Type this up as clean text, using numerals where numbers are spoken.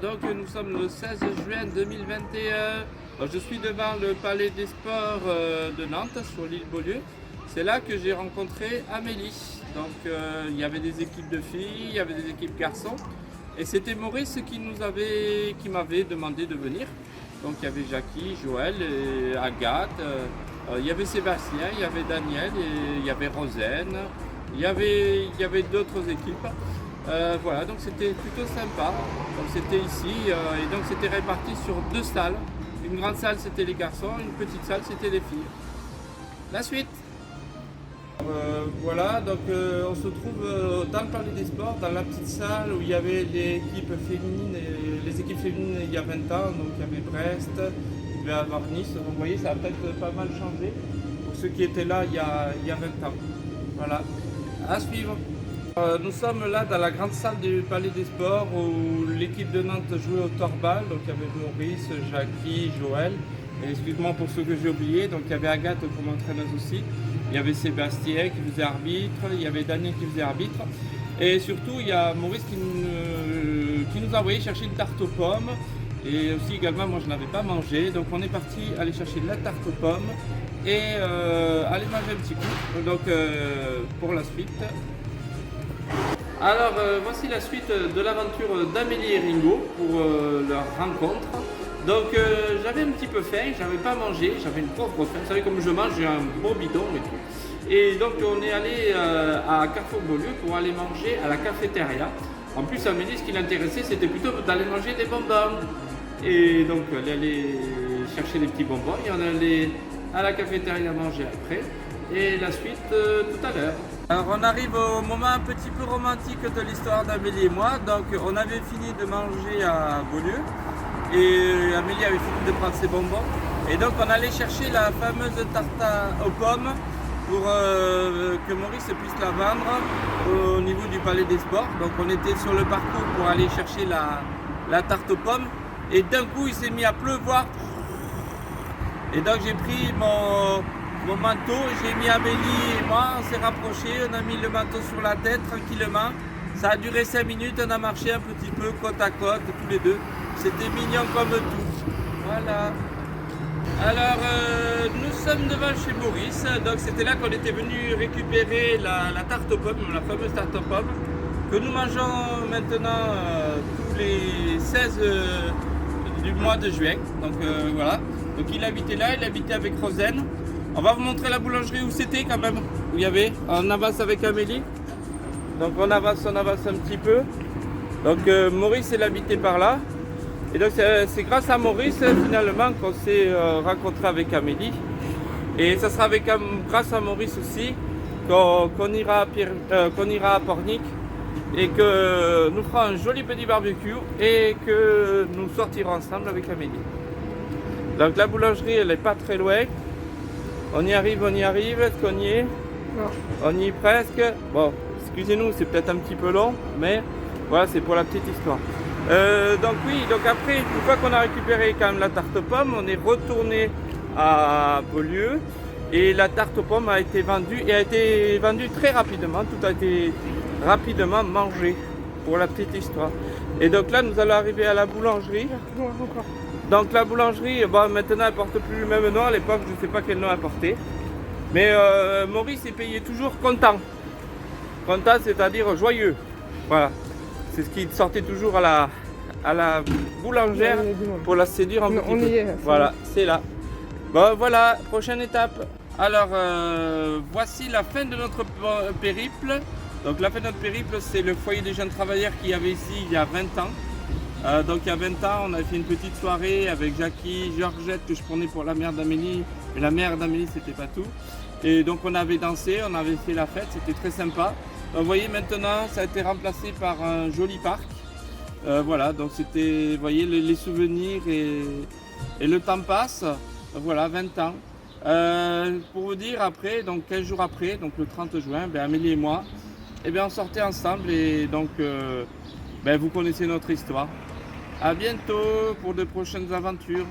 donc nous sommes le 16 juin 2021. Je suis devant le Palais des Sports de Nantes, sur l'île Beaulieu. C'est là que j'ai rencontré Amélie. Donc il y avait des équipes de filles, il y avait des équipes garçons. Et c'était Maurice qui m'avait demandé de venir. Donc il y avait Jackie, Joël, et Agathe, il y avait Sébastien, il y avait Daniel, et il y avait Rosaine, il y avait d'autres équipes. Voilà, donc c'était plutôt sympa. Donc c'était ici, et donc c'était réparti sur deux salles. Une grande salle c'était les garçons, une petite salle c'était les filles. La suite. Voilà, donc on se trouve dans le Palais des Sports, dans la petite salle où il y avait les équipes féminines, les équipes féminines il y a 20 ans, donc il y avait Brest, il devait y avoir Nice, donc vous voyez ça a peut-être pas mal changé pour ceux qui étaient là il y a 20 ans. Voilà, à suivre. Nous sommes là dans la grande salle du Palais des Sports où l'équipe de Nantes jouait au torbal, donc il y avait Maurice, Jackie, Joël, et excuse-moi pour ceux que j'ai oubliés, donc il y avait Agathe comme entraîneuse aussi. Il y avait Sébastien qui faisait arbitre, il y avait Daniel qui faisait arbitre. Et surtout, il y a Maurice qui nous a envoyé chercher une tarte aux pommes. Et aussi également, moi je n'avais pas mangé. Donc on est parti aller chercher la tarte aux pommes et aller manger un petit coup. Donc pour la suite. Alors voici la suite de l'aventure d'Amélie et Ringo pour leur rencontre. Donc j'avais un petit peu faim, j'avais pas mangé, j'avais une pauvre faim. Vous savez comme je mange, j'ai un beau bidon et tout. Et donc on est allé à Carrefour Beaulieu pour aller manger à la cafétéria. En plus Amélie, ce qui l'intéressait, c'était plutôt d'aller manger des bonbons. Et donc elle allait chercher des petits bonbons et on allait à la cafétéria manger après. Et la suite tout à l'heure. Alors on arrive au moment un petit peu romantique de l'histoire d'Amélie et moi. Donc on avait fini de manger à Beaulieu. Et Amélie avait fini de prendre ses bonbons. Et donc on allait chercher la fameuse tarte aux pommes pour que Maurice puisse la vendre au niveau du Palais des Sports. Donc on était sur le parcours pour aller chercher la tarte aux pommes. Et d'un coup il s'est mis à pleuvoir. Et donc j'ai pris mon manteau, j'ai mis Amélie et moi, on s'est rapprochés, on a mis le manteau sur la tête tranquillement. Ça a duré 5 minutes, on a marché un petit peu côte à côte tous les deux. C'était mignon comme tout. Voilà. Alors, nous sommes devant chez Maurice. Donc, c'était là qu'on était venu récupérer la tarte aux pommes, la fameuse tarte aux pommes, que nous mangeons maintenant tous les 16 du mois de juin. Donc, voilà. Donc, il habitait là, il habitait avec Rosaine. On va vous montrer la boulangerie où c'était quand même. Où il y avait. On avance avec Amélie. Donc, on avance un petit peu. Donc, Maurice, il habitait par là. Et donc c'est grâce à Maurice finalement qu'on s'est rencontré avec Amélie. Et ça sera grâce à Maurice aussi qu'on ira à Pornic et que nous ferons un joli petit barbecue et que nous sortirons ensemble avec Amélie. Donc la boulangerie elle n'est pas très loin. On y arrive, est-ce qu'on y est? Non. On y est presque. Bon, excusez-nous, c'est peut-être un petit peu long, mais voilà, c'est pour la petite histoire. Donc oui, donc après, une fois qu'on a récupéré quand même la tarte aux pommes, on est retourné à Beaulieu et la tarte aux pommes a été vendue et a été vendue très rapidement. Tout a été rapidement mangé pour la petite histoire. Et donc là, nous allons arriver à la boulangerie. Donc la boulangerie, bon, maintenant elle porte plus le même nom. À l'époque, je ne sais pas quel nom elle portait. Mais Maurice est payé toujours content. Content, c'est-à-dire joyeux. Voilà. C'est ce qui sortait toujours à la boulangère pour la séduire un petit peu. On y est. Voilà, c'est là. Bon, voilà, prochaine étape. Alors, voici la fin de notre périple. Donc, la fin de notre périple, c'est le foyer des jeunes travailleurs qu'il y avait ici il y a 20 ans. Donc, il y a 20 ans, on a fait une petite soirée avec Jackie, Georgette, que je prenais pour la mère d'Amélie. Mais la mère d'Amélie, c'était pas tout. Et donc, on avait dansé, on avait fait la fête, c'était très sympa. Vous voyez maintenant ça a été remplacé par un joli parc. Voilà, donc c'était, vous voyez les souvenirs et le temps passe. Voilà, 20 ans. Pour vous dire après, donc 15 jours après, donc le 30 juin, Amélie et moi, on sortait ensemble et donc vous connaissez notre histoire. À bientôt pour de prochaines aventures.